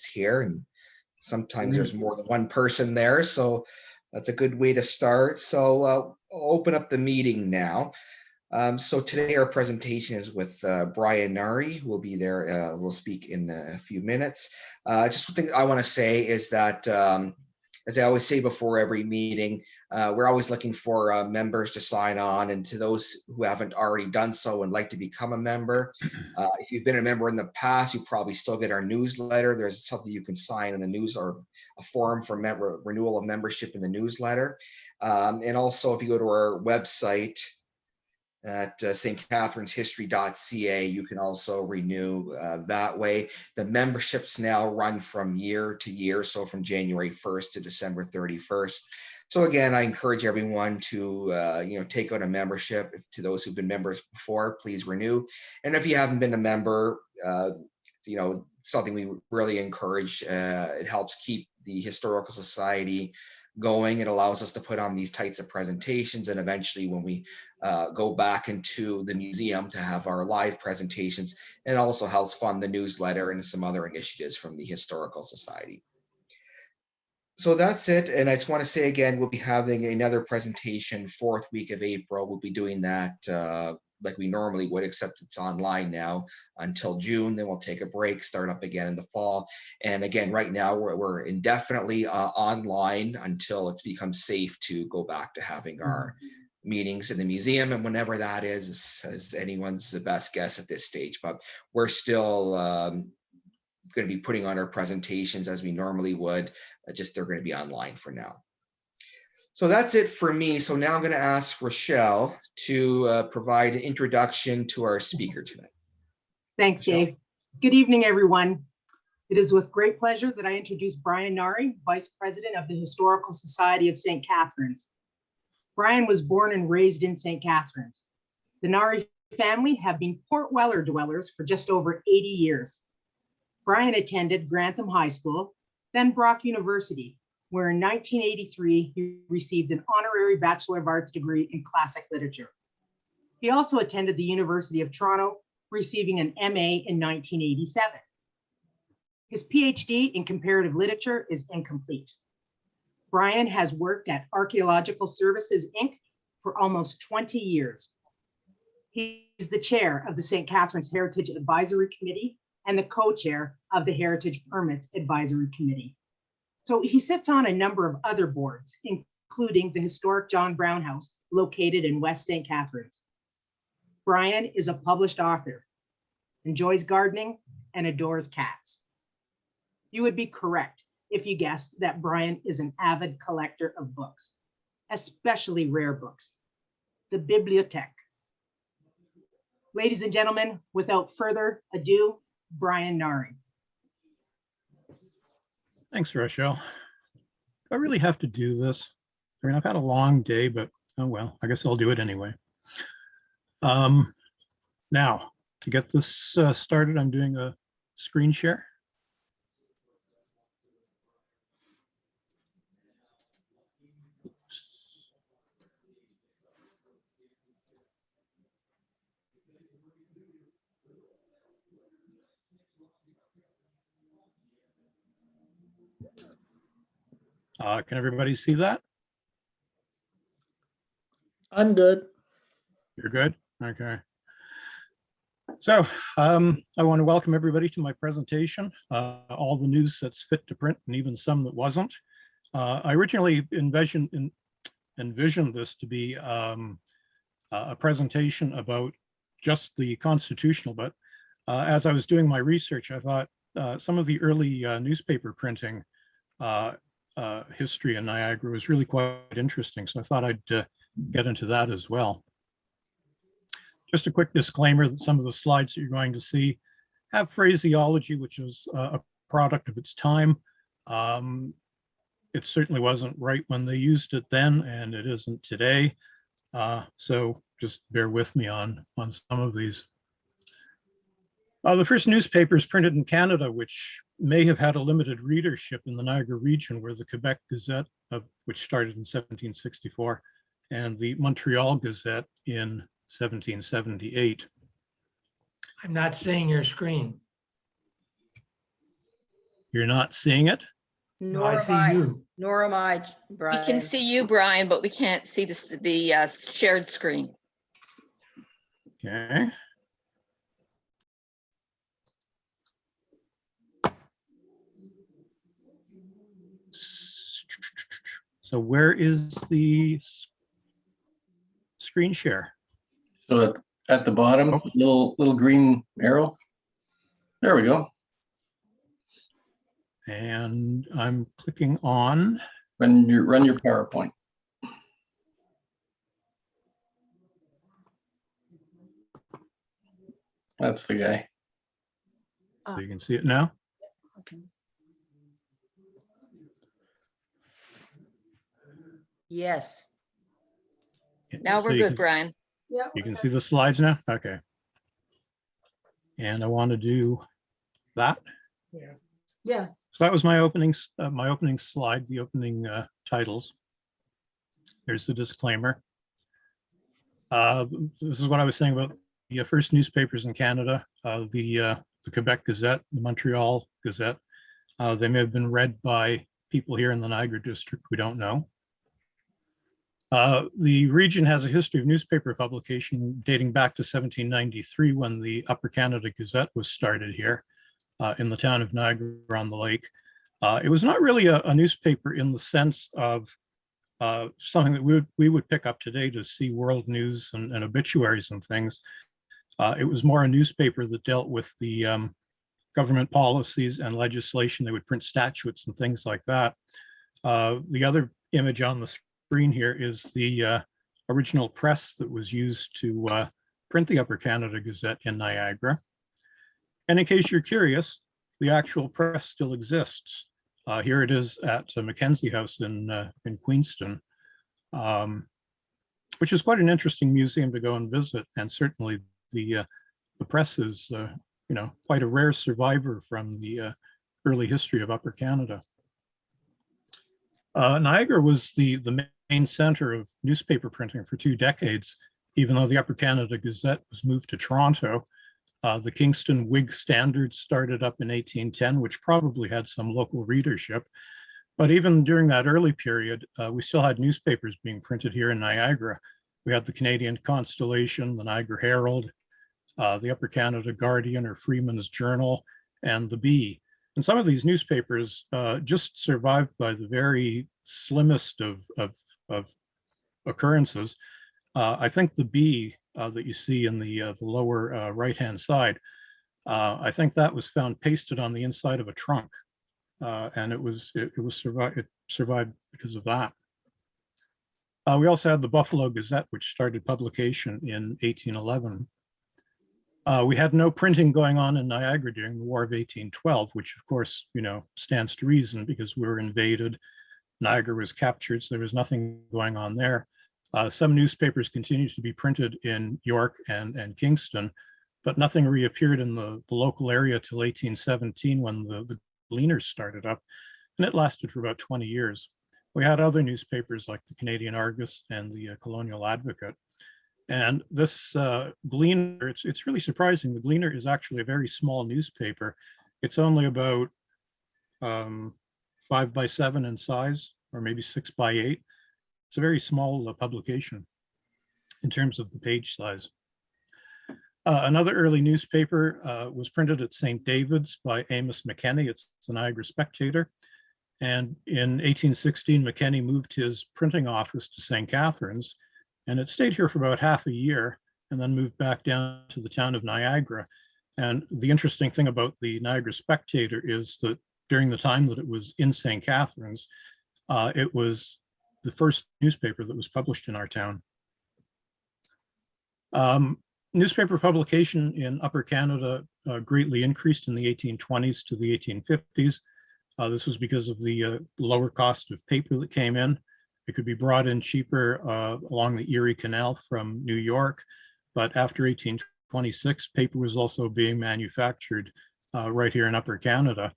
here, and sometimes there's more than one person there, so that's a good way to start. So I'll open up the meeting now. So today our presentation is with Brian Nari, who will be there. We'll speak in a few minutes. Just one thing I want to say is that, as I always say before every meeting, we're always looking for members to sign on, and to those who haven't already done so and like to become a member, if you've been a member in the past, you probably still get our newsletter. There's something you can sign in the news, or a form for renewal of membership in the newsletter. And also, if you go to our website at stcatherineshistory.ca, you can also renew that way. The memberships now run from year to year, so from January 1st to December 31st. So again, I encourage everyone to take out a membership. To those who've been members before, please renew. And if you haven't been a member, something we really encourage. It helps keep the Historical Society going. It allows us to put on these types of presentations, and eventually when we go back into the museum to have our live presentations, it also helps fund the newsletter and some other initiatives from the Historical Society. So that's it. And I just want to say again, we'll be having another presentation 4th week of April. We'll be doing that like we normally would, except it's online now until June. Then we'll take a break, start up again in the fall. And again, right now we're indefinitely online until it's become safe to go back to having our meetings in the museum, and whenever that is anyone's best guess at this stage. But we're still going to be putting on our presentations as we normally would, just they're going to be online for now. So that's it for me. So now I'm going to ask Rochelle to provide an introduction to our speaker tonight. Thanks, Rochelle. Dave. Good evening, everyone. It is with great pleasure that I introduce Brian Nari, Vice President of the Historical Society of St. Catharines. Brian was born and raised in St. Catharines. The Nari family have been Port Weller dwellers for just over 80 years. Brian attended Grantham High School, then Brock University, where in 1983, he received an honorary Bachelor of Arts degree in Classic Literature. He also attended the University of Toronto, receiving an MA in 1987. His PhD in Comparative Literature is incomplete. Brian has worked at Archaeological Services, Inc. for almost 20 years. He's the chair of the St. Catharines Heritage Advisory Committee and the co-chair of the Heritage Permits Advisory Committee. So he sits on a number of other boards, including the historic John Brown House located in West St. Catharines. Brian is a published author, enjoys gardening, and adores cats. You would be correct if you guessed that Brian is an avid collector of books, especially rare books, the bibliothèque. Ladies and gentlemen, without further ado, Brian Nari. Thanks, Rochelle. Do I really have to do this? I mean, I've had a long day, but oh well, I guess I'll do it anyway. Now, to get this started, I'm doing a screen share. Can everybody see that? I'm good. You're good? Okay. So I want to welcome everybody to my presentation, all the news that's fit to print and even some that wasn't. I originally envisioned this to be a presentation about just the constitutional, but as I was doing my research, I thought some of the early newspaper printing history in Niagara was really quite interesting. So I thought I'd get into that as well. Just a quick disclaimer that some of the slides that you're going to see have phraseology, which is a product of its time. It certainly wasn't right when they used it then, and it isn't today. So just bear with me on some of these. The first newspapers printed in Canada, which may have had a limited readership in the Niagara region, were the Quebec Gazette, which started in 1764, and the Montreal Gazette in 1778. I'm not seeing your screen. You're not seeing it? No, Nor I am see I. you. Nor am I, We Brian. can see you, Brian, but we can't see the shared screen. Okay. So where is the screen share? So at the bottom, Oh. little green arrow. There we go. And I'm clicking on, Run your PowerPoint. That's the guy. so you can see it now. Yes. Now So we're you good, can- Brian. Yeah. You can see the slides now? Okay. And I want to do that. Yes. So that was my opening slide, the opening titles. Here's the disclaimer. This is what I was saying about the first newspapers in Canada, the Quebec Gazette, the Montreal Gazette. They may have been read by people here in the Niagara District, we don't know. The region has a history of newspaper publication dating back to 1793 when the Upper Canada Gazette was started here in the town of Niagara-on-the-Lake. It was not really a newspaper in the sense of something that we would pick up today to see world news and obituaries and things. It was more a newspaper that dealt with the government policies and legislation. They would print statutes and things like that. The other image on the screen here is the original press that was used to print the Upper Canada Gazette in Niagara. And in case you're curious, the actual press still exists. Here it is at Mackenzie House in Queenston, which is quite an interesting museum to go and visit. And certainly the press is, quite a rare survivor from the early history of Upper Canada. Niagara was the main center of newspaper printing for 2 decades, even though the Upper Canada Gazette was moved to Toronto. The Kingston Whig Standard started up in 1810, which probably had some local readership. But even during that early period, we still had newspapers being printed here in Niagara. We had the Canadian Constellation, the Niagara Herald, the Upper Canada Guardian or Freeman's Journal, and the Bee. And some of these newspapers just survived by the very slimmest of occurrences. I think the Bee that you see in the lower right-hand side, I think that was found pasted on the inside of a trunk, and it survived because of that. We also had the Buffalo Gazette, which started publication in 1811. We had no printing going on in Niagara during the War of 1812, which of course, stands to reason because we were invaded. Niagara was captured, so there was nothing going on there. Some newspapers continued to be printed in York and Kingston, but nothing reappeared in the local area till 1817 when the Gleaners started up, and it lasted for about 20 years. We had other newspapers like the Canadian Argus and the Colonial Advocate. And this Gleaner, it's really surprising. The Gleaner is actually a very small newspaper. It's only about 5 by 7 in size, or maybe 6 by 8. It's a very small publication in terms of the page size. Another early newspaper was printed at St. David's by Amos McKenney. It's the Niagara Spectator. And in 1816, McKenney moved his printing office to St. Catharines, and it stayed here for about half a year and then moved back down to the town of Niagara. And the interesting thing about the Niagara Spectator is that during the time that it was in St. Catharines, it was the first newspaper that was published in our town. Newspaper publication in Upper Canada greatly increased in the 1820s to the 1850s. This was because of the lower cost of paper that came in. It could be brought in cheaper along the Erie Canal from New York, but after 1826, paper was also being manufactured right here in Upper Canada.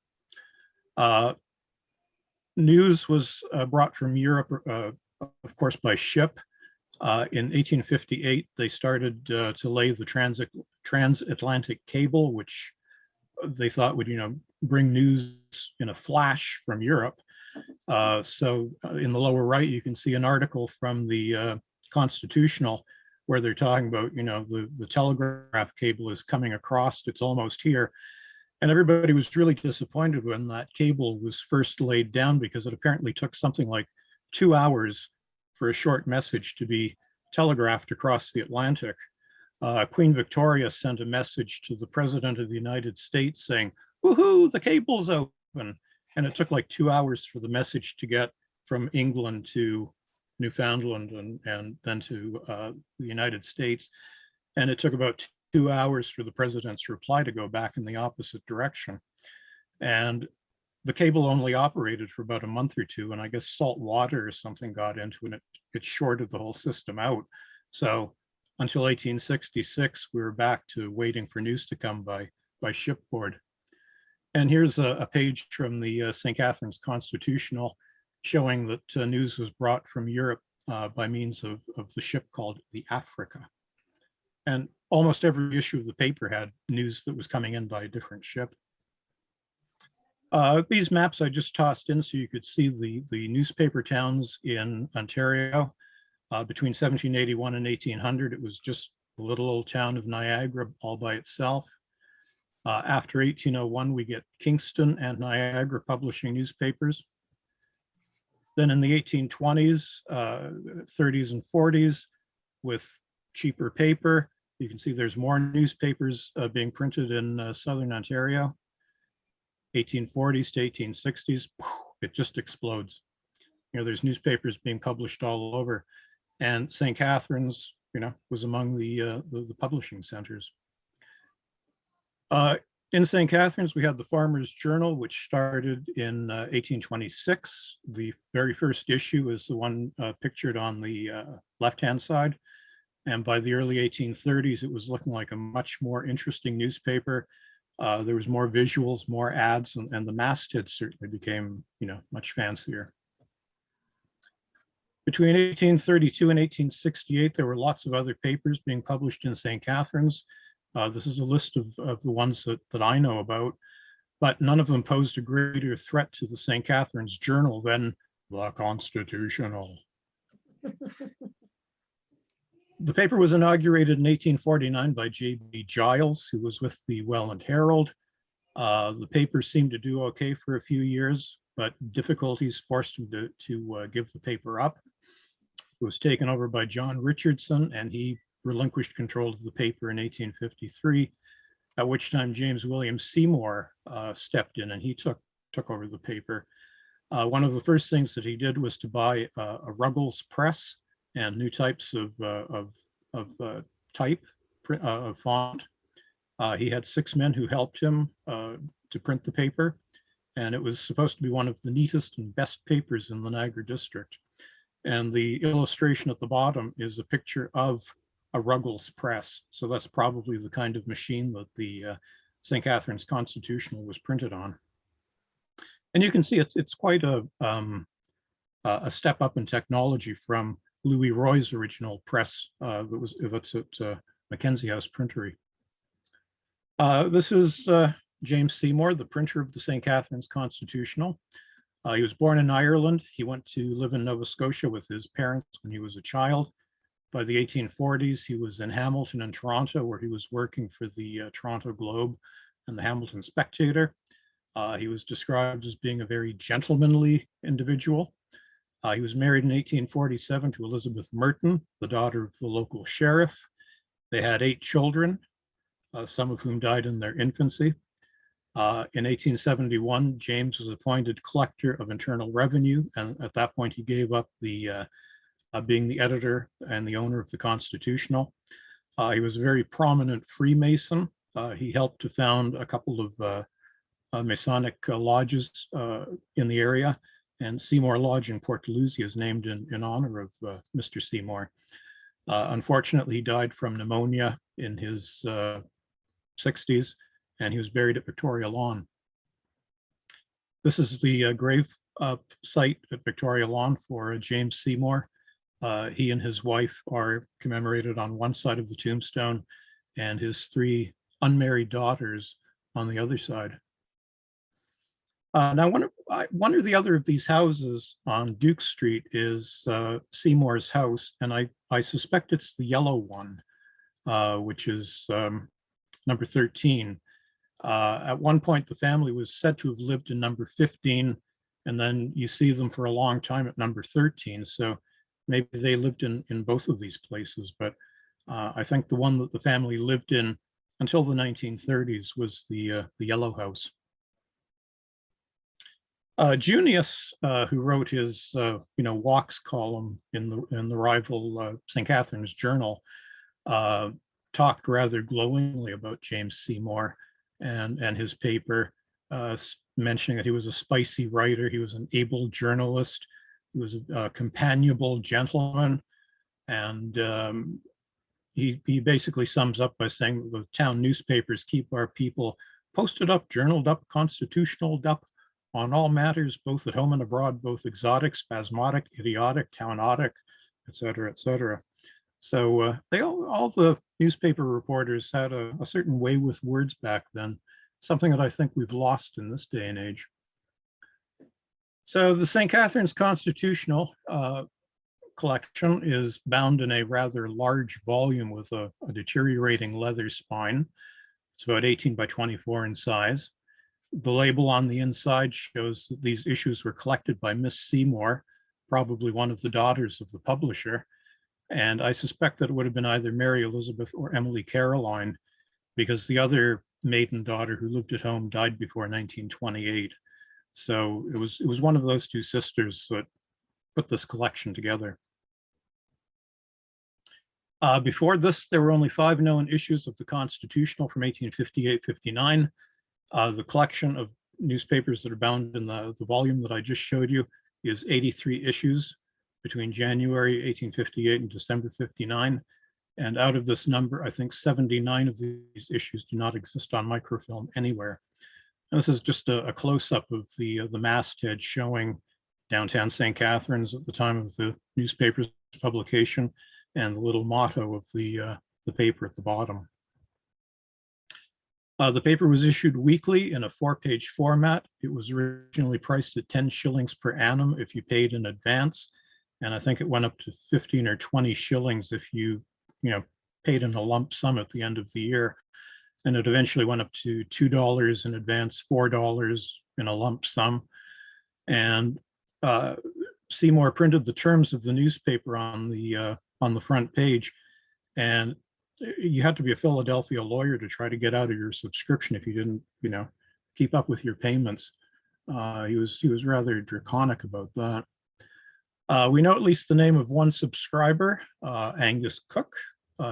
News was brought from Europe, of course, by ship. In 1858, they started to lay the transatlantic cable, which they thought would, bring news in a flash from Europe. In the lower right, you can see an article from the Constitutional where they're talking about, the telegraph cable is coming across, it's almost here. And everybody was really disappointed when that cable was first laid down, because it apparently took something like 2 hours for a short message to be telegraphed across the Atlantic. Queen Victoria sent a message to the President of the United States saying, "Woohoo, the cable's open." And it took like 2 hours for the message to get from England to Newfoundland and then to the United States. And it took about 2 hours for the president's reply to go back in the opposite direction. And the cable only operated for about a month or two, and I guess salt water or something got into it. It shorted the whole system out. So until 1866, we were back to waiting for news to come by shipboard. And here's a page from the St. Catharines Constitutional showing that news was brought from Europe by means of the ship called the Africa. And almost every issue of the paper had news that was coming in by a different ship. These maps I just tossed in so you could see the newspaper towns in Ontario. Between 1781 and 1800, it was just the little old town of Niagara all by itself. After 1801, we get Kingston and Niagara publishing newspapers. Then in the 1820s, 30s and 40s, with cheaper paper, you can see there's more newspapers being printed in Southern Ontario. 1840s to 1860s, it just explodes. There's newspapers being published all over, and St. Catharines, was among the publishing centers. In St. Catharines, we had the Farmers Journal, which started in 1826. The very first issue is the one pictured on the left-hand side. And by the early 1830s, it was looking like a much more interesting newspaper. There was more visuals, more ads, and the masthead certainly became, much fancier. Between 1832 and 1868, there were lots of other papers being published in St. Catharines. This is a list of the ones that I know about, but none of them posed a greater threat to the St. Catharines Journal than the Constitutional. The paper was inaugurated in 1849 by J.B. Giles, who was with the Welland Herald. The paper seemed to do okay for a few years, but difficulties forced him to give the paper up. It was taken over by John Richardson, and he relinquished control of the paper in 1853, at which time James William Seymour stepped in and he took over the paper. One of the first things that he did was to buy a Ruggles press and new types of type, of font. He had 6 men who helped him to print the paper, and it was supposed to be one of the neatest and best papers in the Niagara district. And the illustration at the bottom is a picture of a Ruggles press. So that's probably the kind of machine that the St. Catharines Constitutional was printed on. And you can see it's quite a step up in technology from Louis Roy's original press that's at Mackenzie House Printery. This is James Seymour, the printer of the St. Catharines Constitutional. He was born in Ireland. He went to live in Nova Scotia with his parents when he was a child. By the 1840s, he was in Hamilton and Toronto, where he was working for the Toronto Globe and the Hamilton Spectator. He was described as being a very gentlemanly individual. He was married in 1847 to Elizabeth Merton, the daughter of the local sheriff. They had 8 children, some of whom died in their infancy. In 1871, James was appointed collector of internal revenue, and at that point he gave up the being the editor and the owner of the Constitutional. He was a very prominent Freemason. He helped to found a couple of Masonic lodges in the area, and Seymour Lodge in Port Dalhousie is named in honor of Mr. Seymour. Unfortunately, he died from pneumonia in his 60s, and he was buried at Victoria Lawn. This is the grave site at Victoria Lawn for James Seymour. He and his wife are commemorated on one side of the tombstone, and his 3 unmarried daughters on the other side. Now, one or the other of these houses on Duke Street is Seymour's house, and I suspect it's the yellow one, which is number 13. At one point, the family was said to have lived in number 15, and then you see them for a long time at number 13. So maybe they lived in both of these places, but I think the one that the family lived in until the 1930s was the yellow house. Junius, who wrote his walks column in the rival St. Catherine's Journal, talked rather glowingly about James Seymour and his paper, mentioning that he was a spicy writer, he was an able journalist, he was a companionable gentleman, and he basically sums up by saying that the town newspapers keep our people posted up, journaled up, constitutionaled up on all matters, both at home and abroad, both exotic, spasmodic, idiotic, townotic, et cetera, et cetera. So all the newspaper reporters had a certain way with words back then, something that I think we've lost in this day and age. So the St. Catherine's Constitutional collection is bound in a rather large volume with a deteriorating leather spine. It's about 18 by 24 in size. The label on the inside shows that these issues were collected by Miss Seymour, probably one of the daughters of the publisher. And I suspect that it would have been either Mary Elizabeth or Emily Caroline, because the other maiden daughter who lived at home died before 1928. So it was one of those two sisters that put this collection together. Before this, there were only 5 known issues of the Constitutional from 1858-59. The collection of newspapers that are bound in the volume that I just showed you is 83 issues between January 1858 and December 59. And out of this number, I think 79 of these issues do not exist on microfilm anywhere. And this is just a close-up of the masthead showing downtown St. Catherine's at the time of the newspaper's publication, and the little motto of the paper at the bottom. The paper was issued weekly in a 4-page format. It was originally priced at 10 shillings per annum if you paid in advance. And I think it went up to 15 or 20 shillings if you paid in a lump sum at the end of the year. And it eventually went up to $2 in advance, $4 in a lump sum. And Seymour printed the terms of the newspaper on the front page. And you had to be a Philadelphia lawyer to try to get out of your subscription if you didn't, keep up with your payments. He was rather draconic about that. We know at least the name of one subscriber, Angus Cook.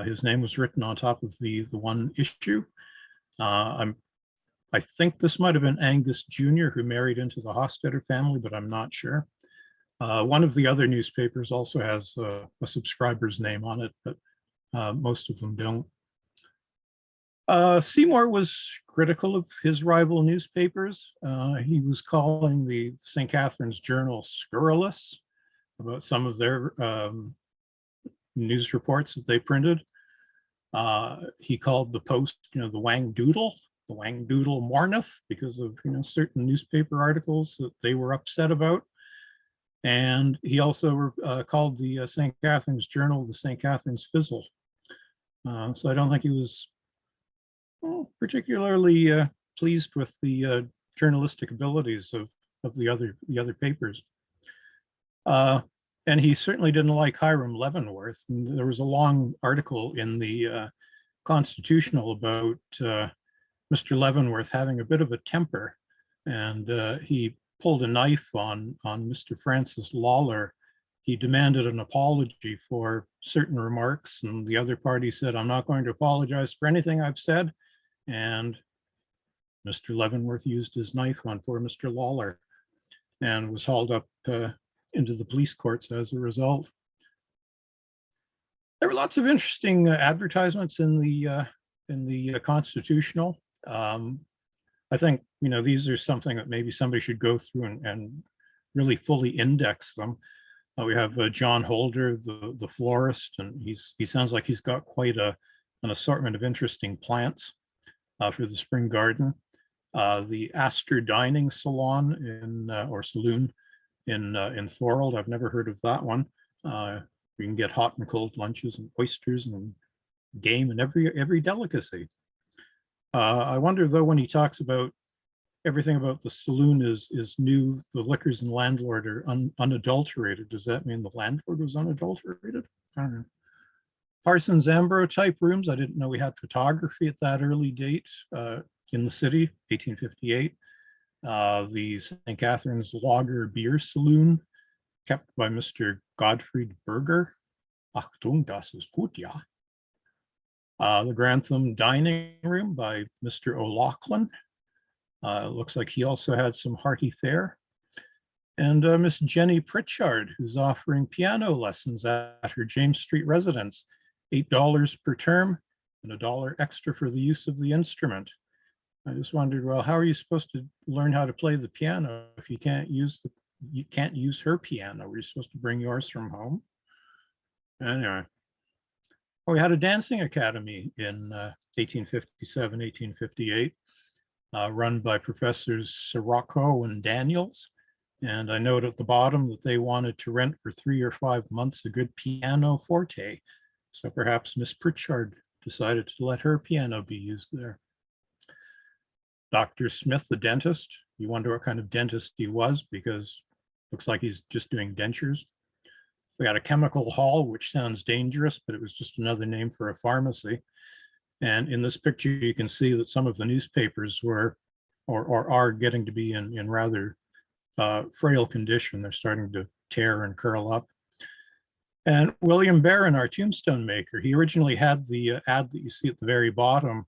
His name was written on top of the one issue. I think this might have been Angus Jr., who married into the Hostetter family, but I'm not sure. One of the other newspapers also has a subscriber's name on it, but most of them don't. Seymour was critical of his rival newspapers. He was calling the St. Catherine's Journal scurrilous about some of their news reports that they printed. He called the Post, the Wang Doodle Morneth, because of certain newspaper articles that they were upset about. And he also called the St. Catherine's Journal the St. Catherine's Fizzle. So I don't think he was particularly pleased with the journalistic abilities of the other papers. And he certainly didn't like Hiram Leavenworth. And there was a long article in the Constitutional about Mr. Leavenworth having a bit of a temper, and he pulled a knife on Mr. Francis Lawler. He demanded an apology for certain remarks, and the other party said, "I'm not going to apologize for anything I've said." And Mr. Leavenworth used his knife on poor Mr. Lawler and was hauled up into the police courts as a result. There were lots of interesting advertisements in the Constitutional. I think these are something that maybe somebody should go through and really fully index them. We have John Holder, the florist, and he sounds like he's got quite an assortment of interesting plants for the spring garden. The Astor Dining Salon or Saloon in Thorold. I've never heard of that one. You can get hot and cold lunches and oysters and game and every delicacy. I wonder though, when he talks about everything about the saloon is new, the liquors and landlord are unadulterated. Does that mean the landlord was unadulterated? I don't know. Parsons Ambro type rooms. I didn't know we had photography at that early date in the city, 1858. The St. Catherine's Lager Beer Saloon, kept by Mr. Gottfried Berger. Achtung, das ist gut, ja. The Grantham Dining Room by Mr. O'Loughlin. Looks like he also had some hearty fare. And Miss Jenny Pritchard, who's offering piano lessons at her James Street residence, $8 per term and $1 extra for the use of the instrument. I just wondered, well, how are you supposed to learn how to play the piano if you can't use her piano? Were you supposed to bring yours from home? Anyway, well, we had a dancing academy in 1857, 1858, run by Professors Sirocco and Daniels. And I note at the bottom that they wanted to rent for 3 or 5 months a good piano forte. So perhaps Miss Pritchard decided to let her piano be used there. Dr. Smith, the dentist. You wonder what kind of dentist he was, because looks like he's just doing dentures. We got a chemical hall, which sounds dangerous, but it was just another name for a pharmacy. And in this picture, you can see that some of the newspapers were or are getting to be in rather frail condition. They're starting to tear and curl up. And William Barron, our tombstone maker, he originally had the ad that you see at the very bottom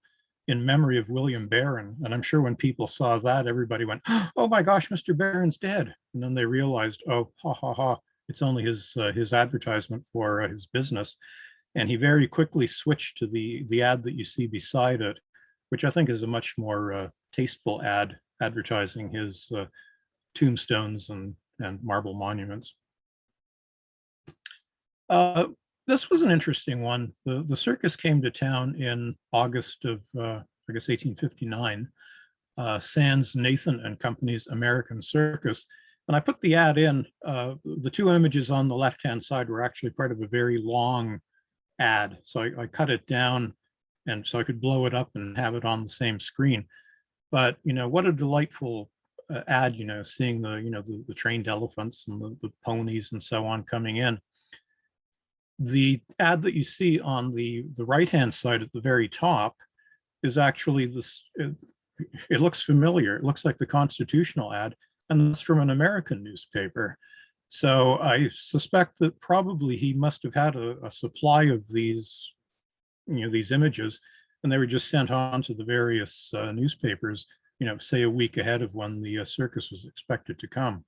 in memory of William Barron. And I'm sure when people saw that, everybody went, oh my gosh, Mr. Barron's dead. And then they realized, oh, ha, ha, ha, it's only his advertisement for his business. And he very quickly switched to the ad that you see beside it, which I think is a much more tasteful ad advertising his tombstones and marble monuments. This was an interesting one. The circus came to town in August of, I guess, 1859, Sands Nathan and Company's American Circus. And I put the ad in. The two images on the left-hand side were actually part of a very long ad. So I cut it down, and so I could blow it up and have it on the same screen. But, you know, what a delightful ad, you know, seeing the trained elephants and the ponies and so on coming in. The ad that you see on the right-hand side at the very top is actually this, it looks familiar. It looks like the constitutional ad, and that's from an American newspaper. So I suspect that probably he must have had a supply of these, these images, and they were just sent on to the various newspapers, say a week ahead of when the circus was expected to come.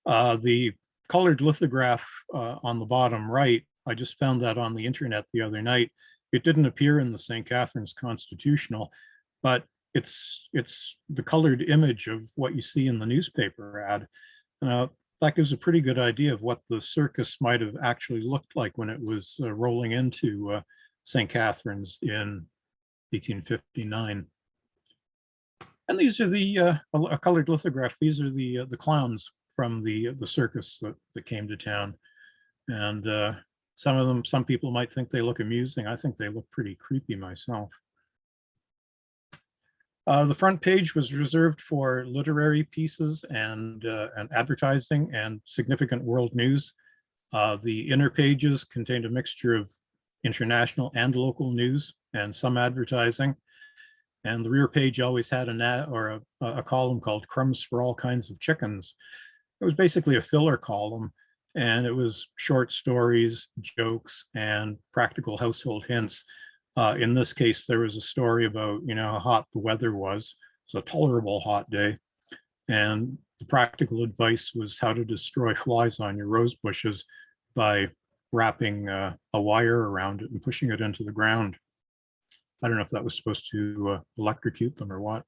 The colored lithograph on the bottom right, I just found that on the internet the other night. It didn't appear in the St. Catherine's Constitutional, but it's the colored image of what you see in the newspaper ad. That gives a pretty good idea of what the circus might have actually looked like when it was rolling into St. Catherine's in 1859. And these are a colored lithograph. These are the clowns from the circus that came to town. And some people might think they look amusing. I think they look pretty creepy myself. The front page was reserved for literary pieces and advertising and significant world news. The inner pages contained a mixture of international and local news and some advertising. And the rear page always had an ad or a column called Crumbs for All Kinds of Chickens. It was basically a filler column, and it was short stories, jokes, and practical household hints. In this case, there was a story about, how hot the weather was. It was a tolerable hot day. And the practical advice was how to destroy flies on your rose bushes by wrapping a wire around it and pushing it into the ground. I don't know if that was supposed to electrocute them or what.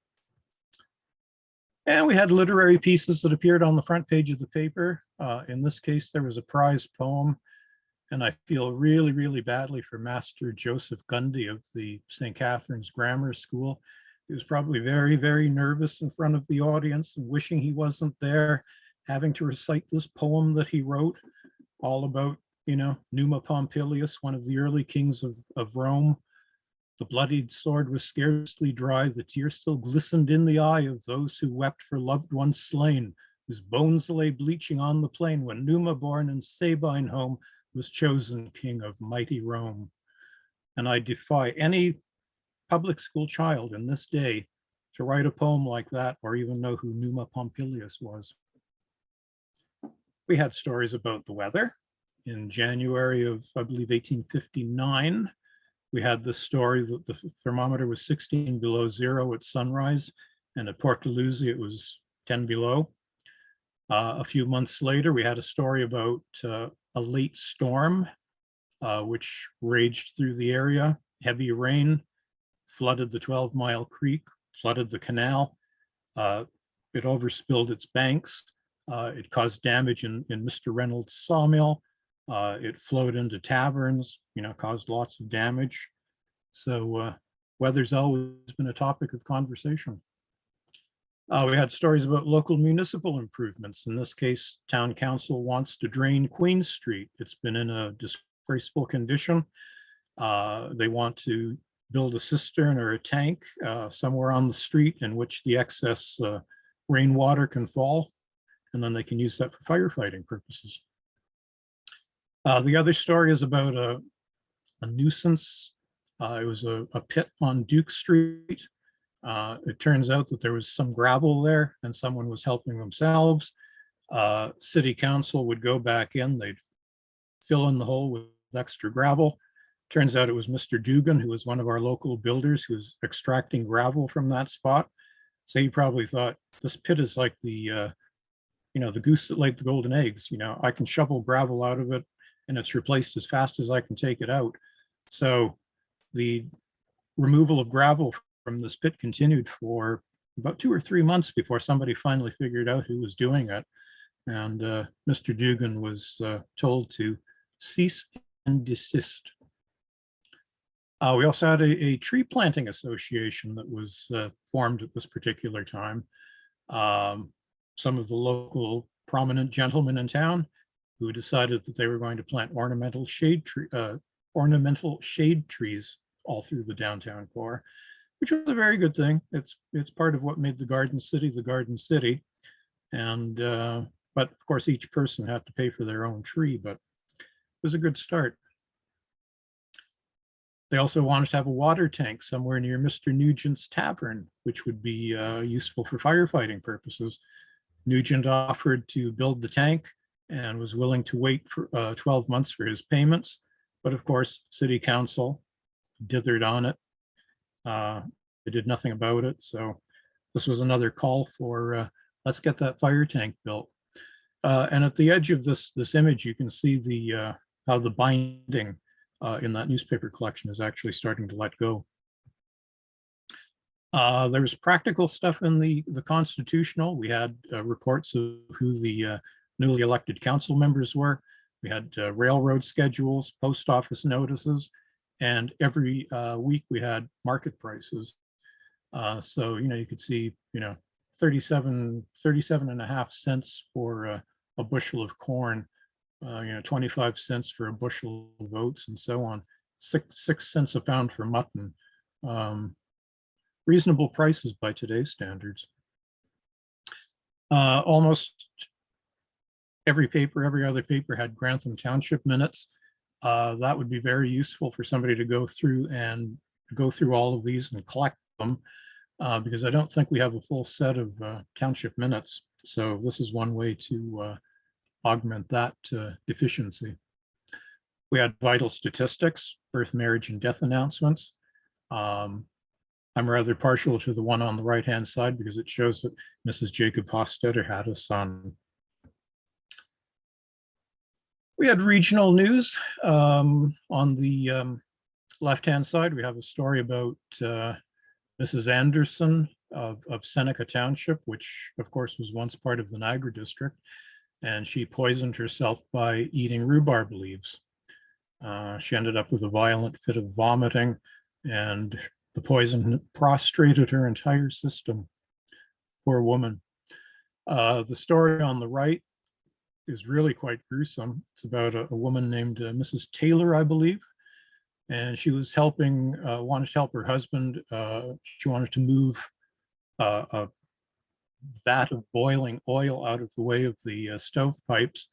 And we had literary pieces that appeared on the front page of the paper. In this case, there was a prize poem. And I feel really, really badly for Master Joseph Gundy of the St. Catherine's Grammar School. He was probably very, very nervous in front of the audience and wishing he wasn't there, having to recite this poem that he wrote all about, Numa Pompilius, one of the early kings of Rome. The bloodied sword was scarcely dry. The tear still glistened in the eye of those who wept for loved ones slain, whose bones lay bleaching on the plain when Numa, born in Sabine home, was chosen king of mighty Rome. And I defy any public school child in this day to write a poem like that or even know who Numa Pompilius was. We had stories about the weather. In January of, I believe, 1859, we had the story that the thermometer was 16 below zero at sunrise, and at Port Dalhousie it was 10 below. A few months later, we had a story about a late storm, which raged through the area. Heavy rain flooded the 12-mile creek, flooded the canal. It overspilled its banks. It caused damage in Mr. Reynolds' sawmill. It flowed into taverns, caused lots of damage. So weather's always been a topic of conversation. We had stories about local municipal improvements. In this case, town council wants to drain Queen Street. It's been in a disgraceful condition. They want to build a cistern or a tank somewhere on the street in which the excess rainwater can fall, and then they can use that for firefighting purposes. The other story is about a nuisance. It was a pit on Duke Street. It turns out that there was some gravel there and someone was helping themselves. City council would go back in, they'd fill in the hole with extra gravel. Turns out it was Mr. Dugan, who was one of our local builders, who was extracting gravel from that spot. So he probably thought, this pit is like the goose that laid the golden eggs. I can shovel gravel out of it and it's replaced as fast as I can take it out. So the removal of gravel from this pit continued for about 2 or 3 months before somebody finally figured out who was doing it. And Mr. Dugan was told to cease and desist. We also had a tree planting association that was formed at this particular time. Some of the local prominent gentlemen in town who decided that they were going to plant ornamental shade trees all through the downtown core, which was a very good thing. It's part of what made the Garden City. And but of course, each person had to pay for their own tree, but it was a good start. They also wanted to have a water tank somewhere near Mr. Nugent's tavern, which would be useful for firefighting purposes. Nugent offered to build the tank and was willing to wait for 12 months for his payments. But of course, city council dithered on it. They did nothing about it. So this was another call for let's get that fire tank built. And at the edge of this image, you can see the how the binding in that newspaper collection is actually starting to let go. There's practical stuff in the constitutional. We had reports of who the newly elected council members were. We had railroad schedules, post office notices, and every week we had market prices. So, you could see, 37.5 cents for a bushel of corn, 25 cents for a bushel of oats, and so on. 6 cents a pound for mutton. Reasonable prices by today's standards. Almost every other paper had Grantham Township minutes. That would be very useful for somebody to go through all of these and collect them, because I don't think we have a full set of township minutes. So this is one way to augment that deficiency. We had vital statistics, birth, marriage, and death announcements. I'm rather partial to the one on the right-hand side because it shows that Mrs. Jacob Hofstetter had a son. We had regional news. On the left-hand side, we have a story about Mrs. Anderson of Seneca Township, which of course was once part of the Niagara District, and she poisoned herself by eating rhubarb leaves. She ended up with a violent fit of vomiting, and The poison prostrated her entire system. Poor woman. The story on the right is really quite gruesome. It's about a woman named Mrs. Taylor, I believe. And she was wanted to help her husband. She wanted to move a vat of boiling oil out of the way of the stovepipes,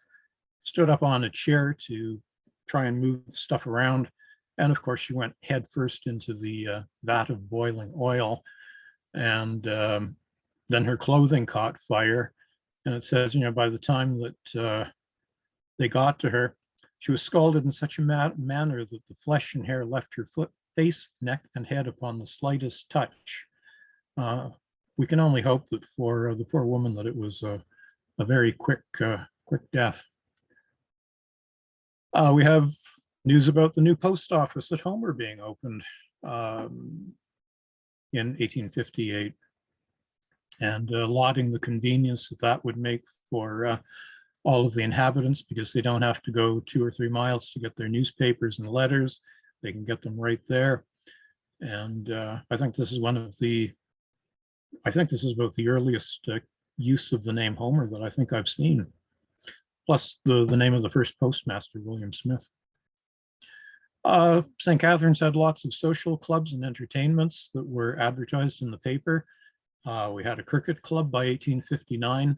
stood up on a chair to try and move stuff around. And of course, she went headfirst into the vat of boiling oil. And then her clothing caught fire. And it says, by the time that they got to her, she was scalded in such a manner that the flesh and hair left her face, neck, and head upon the slightest touch. We can only hope that for the poor woman that it was a very quick death. We have news about the new post office at Homer being opened in 1858, and lauding the convenience that would make for all of the inhabitants, because they don't have to go 2 or 3 miles to get their newspapers and letters. They can get them right there. And I think this is about the earliest use of the name Homer that I think I've seen, plus the name of the first postmaster, William Smith. St. Catharines had lots of social clubs and entertainments that were advertised in the paper. We had a cricket club by 1859.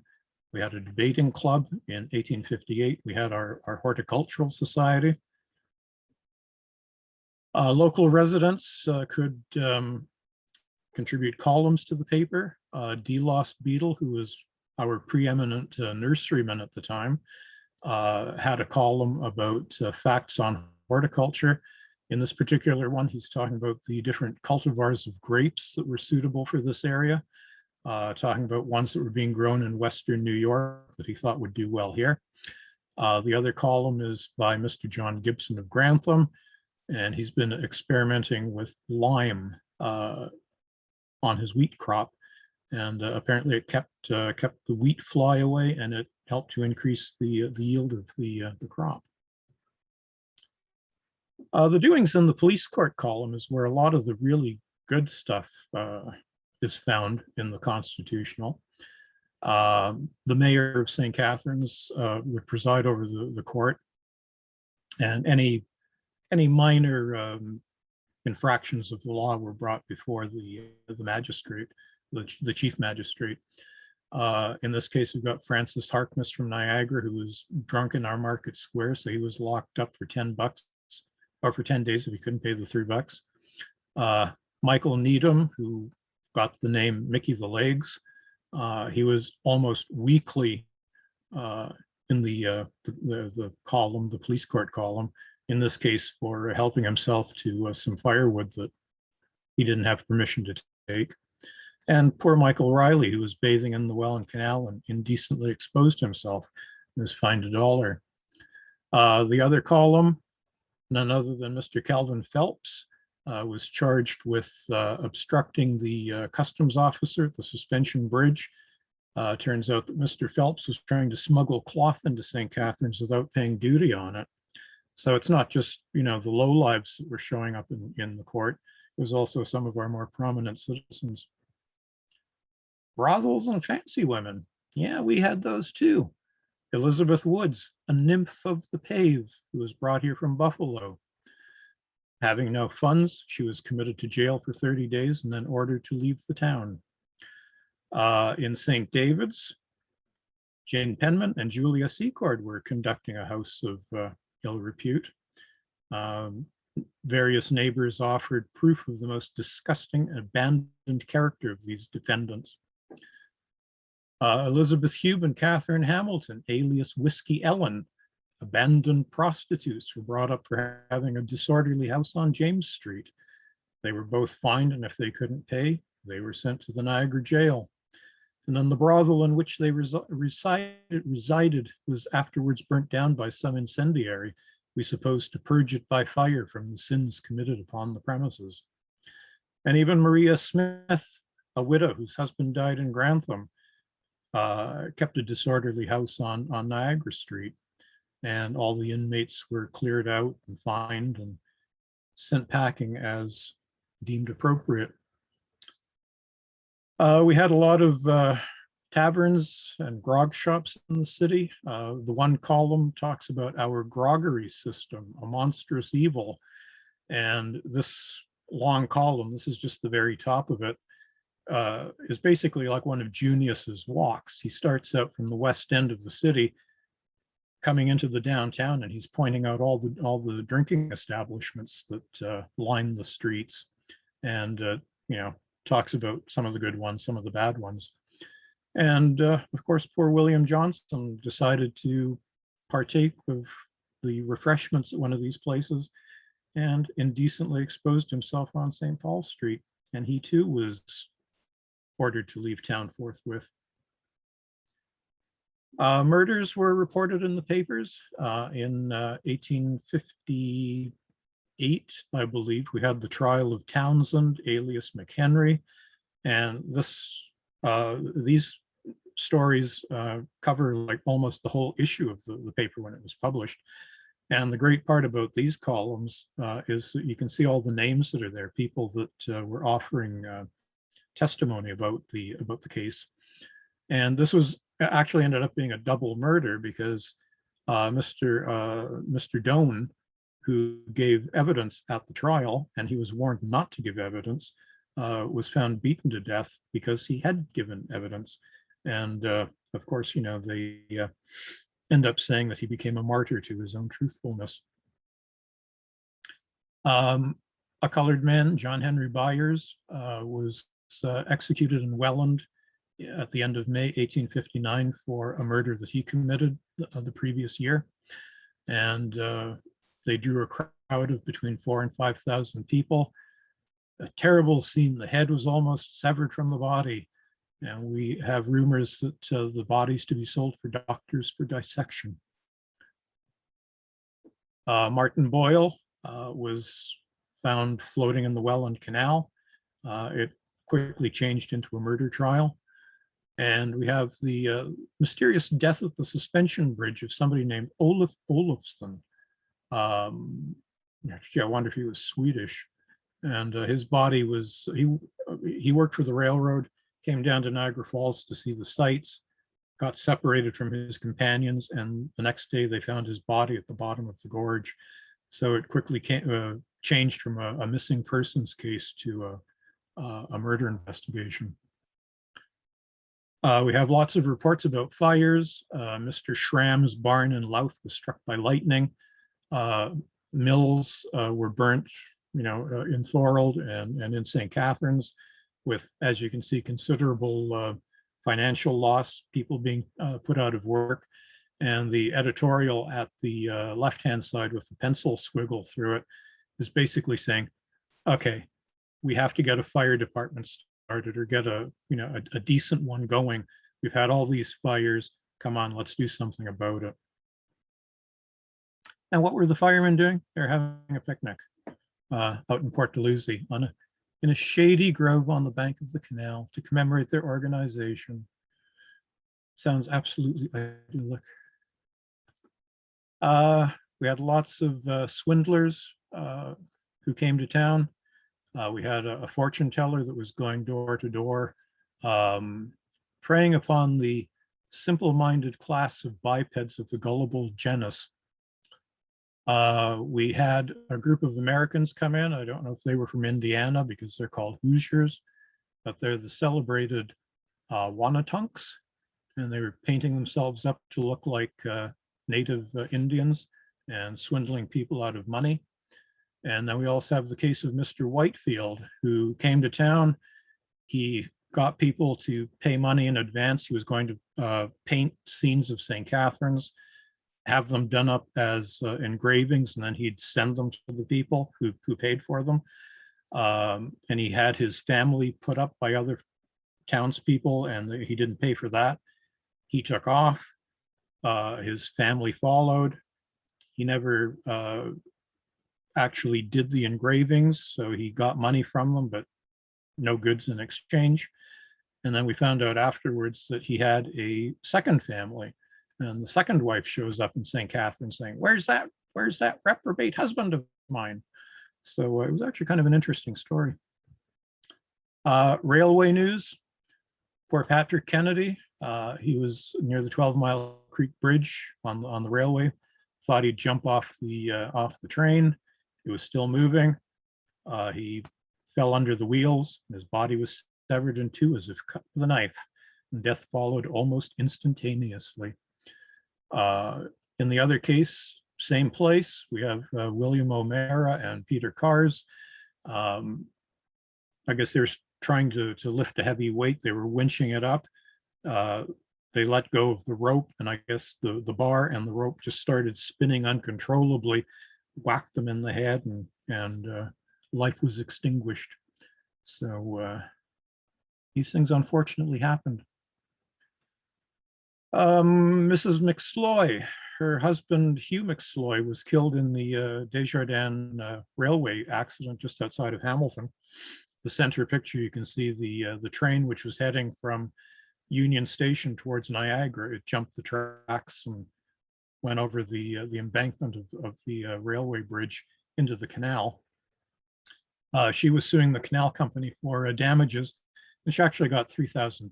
We had a debating club in 1858. We had our horticultural society. Local residents could contribute columns to the paper. Delos Beadle, who was our preeminent nurseryman at the time, had a column about facts on horticulture. In this particular one, he's talking about the different cultivars of grapes that were suitable for this area, talking about ones that were being grown in Western New York that he thought would do well here. The other column is by Mr. John Gibson of Grantham, and he's been experimenting with lime on his wheat crop, and apparently it kept the wheat fly away, and it helped to increase the yield of the crop. The doings in the police court column is where a lot of the really good stuff is found in the Constitutional. The mayor of St. Catharines would preside over the court, and any minor infractions of the law were brought before the magistrate, the chief magistrate. In this case, we've got Francis Harkness from Niagara, who was drunk in our market square, so he was locked up for $10, or for 10 days if he couldn't pay the $3. Michael Needham, who got the name Mickey the Legs, he was almost weekly in the column, the police court column, in this case for helping himself to some firewood that he didn't have permission to take. And poor Michael Riley, who was bathing in the Welland Canal and indecently exposed himself, was fined $1. The other column, none other than Mr. Calvin Phelps, was charged with obstructing the customs officer at the Suspension Bridge. Turns out that Mr. Phelps was trying to smuggle cloth into St. Catharines without paying duty on it. So it's not just, the lowlives that were showing up in the court. It was also some of our more prominent citizens. Brothels and fancy women. Yeah, we had those too. Elizabeth Woods, a nymph of the pave, who was brought here from Buffalo. Having no funds, she was committed to jail for 30 days and then ordered to leave the town. In St. David's, Jane Penman and Julia Secord were conducting a house of ill repute. Various neighbors offered proof of the most disgusting and abandoned character of these defendants. Elizabeth Hube and Catherine Hamilton, alias Whiskey Ellen, abandoned prostitutes, were brought up for having a disorderly house on James Street. They were both fined, and if they couldn't pay, they were sent to the Niagara jail. And then the brothel in which they resided was afterwards burnt down by some incendiary, we suppose to purge it by fire from the sins committed upon the premises. And even Maria Smith, a widow whose husband died in Grantham, kept a disorderly house on Niagara Street, and all the inmates were cleared out and fined and sent packing as deemed appropriate. We had a lot of taverns and grog shops in the city. The one column talks about our groggery system, a monstrous evil. And this long column, this is just the very top of it, is basically like one of Junius's walks. He starts out from the west end of the city, coming into the downtown, and he's pointing out all the drinking establishments that line the streets, and talks about some of the good ones, some of the bad ones. And of course, poor William Johnson decided to partake of the refreshments at one of these places and indecently exposed himself on St. Paul Street. And he too was ordered to leave town forthwith. Murders were reported in the papers. In 1858, I believe, we had the trial of Townsend, alias McHenry. And these stories cover like almost the whole issue of the paper when it was published. And the great part about these columns is that you can see all the names that are there, people that were offering testimony about the case. And this was actually ended up being a double murder because Mr. Doan, who gave evidence at the trial, and he was warned not to give evidence, was found beaten to death because he had given evidence. And of course, they end up saying that he became a martyr to his own truthfulness. A colored man, John Henry Byers, was executed in Welland at the end of May 1859 for a murder that he committed the previous year. And they drew a crowd of between 4,000 and 5,000 people. A terrible scene. The head was almost severed from the body. And we have rumors that the body's to be sold for doctors for dissection. Martin Boyle was found floating in the Welland Canal. It quickly changed into a murder trial. And we have the mysterious death at the suspension bridge of somebody named Olaf Olofsson. Actually, I wonder if he was Swedish. And his body was, he worked for the railroad, came down to Niagara Falls to see the sights, got separated from his companions, and the next day they found his body at the bottom of the gorge. So it quickly changed from a missing persons case to a murder investigation. We have lots of reports about fires. Mr. Schramm's barn in Louth was struck by lightning. Mills were burnt, in Thorold and in St. Catharines, with, as you can see, considerable financial loss, people being put out of work. And the editorial at the left-hand side with the pencil squiggle through it is basically saying, okay, we have to get a fire department started or get a decent one going. We've had all these fires. Come on, let's do something about it. And what were the firemen doing? They're having a picnic out in Port Dalhousie in a shady grove on the bank of the canal to commemorate their organization. Sounds absolutely idyllic. We had lots of swindlers who came to town. We had a fortune teller that was going door to door, preying upon the simple-minded class of bipeds of the gullible genus. We had a group of Americans come in. I don't know if they were from Indiana because they're called Hoosiers, but they're the celebrated Wanatunks, and they were painting themselves up to look like native Indians and swindling people out of money. And then we also have the case of Mr. Whitefield, who came to town. He got people to pay money in advance. He was going to paint scenes of St. Catharines, have them done up as engravings, and then he'd send them to the people who paid for them. And he had his family put up by other townspeople, and he didn't pay for that. He took off. His family followed. He never actually did the engravings, so he got money from them, but no goods in exchange. And then we found out afterwards that he had a second family, and the second wife shows up in St. Catharines saying, where's that reprobate husband of mine? So it was actually kind of an interesting story. Railway news. Poor Patrick Kennedy. He was near the 12 Mile Creek Bridge on the railway. Thought he'd jump off the train. It was still moving. He fell under the wheels. His body was severed in two as if cut with a knife, and death followed almost instantaneously. In the other case, same place, we have William O'Meara and Peter Cars. I guess they were trying to lift a heavy weight. They were winching it up. They let go of the rope, and I guess the bar and the rope just started spinning uncontrollably, whacked them in the head, and life was extinguished. So these things unfortunately happened. Mrs. McSloy, her husband Hugh McSloy was killed in the Desjardins railway accident just outside of Hamilton. The center picture, you can see the train which was heading from Union Station towards Niagara. It jumped the tracks and went over the embankment of the railway bridge into the canal. She was suing the canal company for damages, and she actually got £3,000,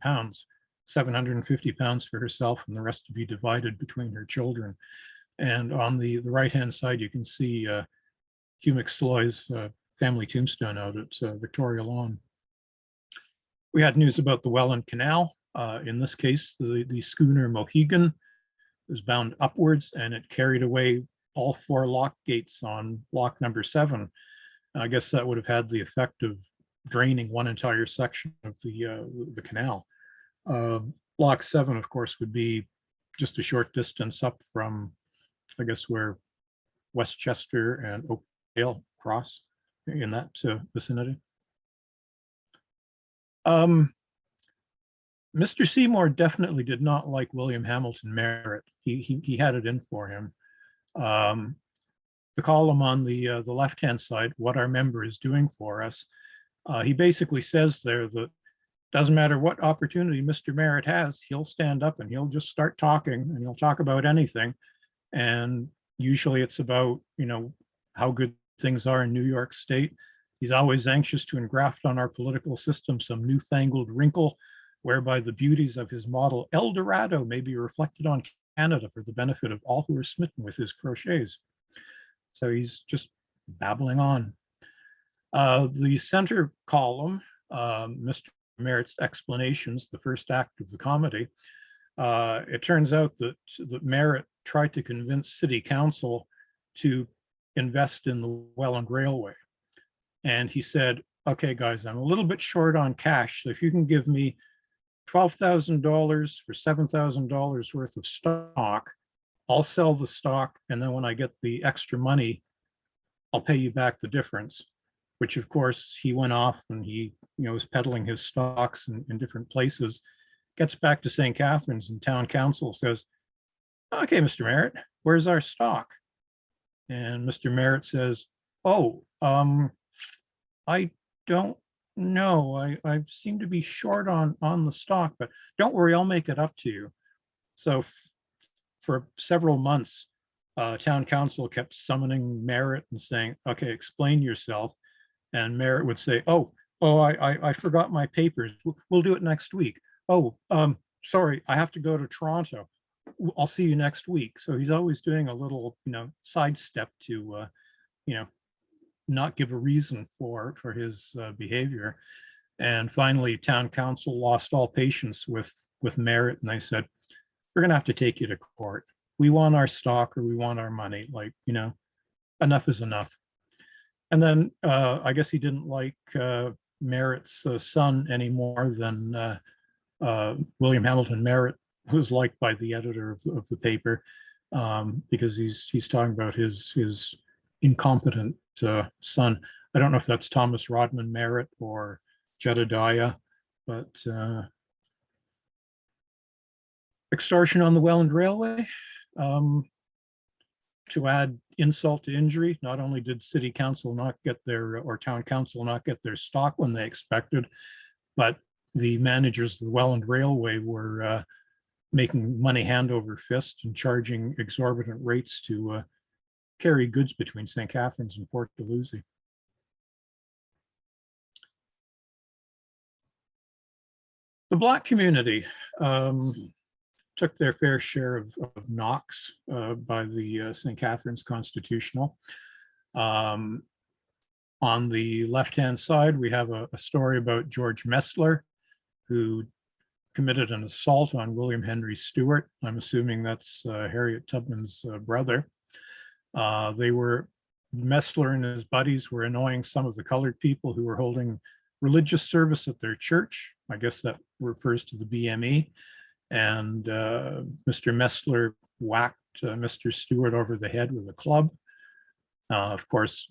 £750 for herself, and the rest to be divided between her children. And on the right-hand side, you can see Hugh McSloy's family tombstone out at Victoria Lawn. We had news about the Welland Canal. In this case, the schooner Mohegan was bound upwards, and it carried away all 4 lock gates on lock number 7. I guess that would have had the effect of draining one entire section of the canal. Lock 7, of course, would be just a short distance up from, I guess, where Westchester and Oakdale cross, in that vicinity. Mr. Seymour definitely did not like William Hamilton Merritt. He had it in for him. The column on the left-hand side, what our member is doing for us, he basically says there that doesn't matter what opportunity Mr. Merritt has, he'll stand up and he'll just start talking, and he'll talk about anything. And usually it's about, how good things are in New York State. He's always anxious to engraft on our political system some newfangled wrinkle whereby the beauties of his model El Dorado may be reflected on Canada for the benefit of all who are smitten with his crotchets. So he's just babbling on. The center column, Mr. Merritt's explanations, the first act of the comedy. It turns out that Merritt tried to convince City Council to invest in the Welland Railway. And he said, okay, guys, I'm a little bit short on cash. So if you can give me $12,000 for $7,000 worth of stock, I'll sell the stock. And then when I get the extra money, I'll pay you back the difference, which of course he went off and he was peddling his stocks in different places, gets back to St. Catharines, and town council says, okay, Mr. Merritt, where's our stock? And Mr. Merritt says, oh, I don't know. I seem to be short on the stock, but don't worry, I'll make it up to you. So for several months, town council kept summoning Merritt and saying, okay, explain yourself. And Merritt would say, oh, I forgot my papers. We'll do it next week. Oh, sorry, I have to go to Toronto. I'll see you next week. So he's always doing a little, sidestep to, not give a reason for his behavior. And finally, town council lost all patience with Merritt, and they said, we're gonna have to take you to court. We want our stock or we want our money. Like, enough is enough. And then I guess he didn't like Merritt's son any more than William Hamilton Merritt, who's liked by the editor of the paper, because he's talking about his incompetent son. I don't know if that's Thomas Rodman Merritt or Jedediah, but extortion on the Welland Railway. To add insult to injury, not only did City Council not get or Town Council not get their stock when they expected, but the managers of the Welland Railway were making money hand over fist and charging exorbitant rates to carry goods between St. Catharines and Port Dalhousie. The Black community took their fair share of knocks by the St. Catharines Constitutional. On the left-hand side, we have a story about George Messler, who committed an assault on William Henry Stewart. I'm assuming that's Harriet Tubman's brother. Messler and his buddies were annoying some of the colored people who were holding religious service at their church. I guess that refers to the BME. And Mr. Messler whacked Mr. Stewart over the head with a club. Of course,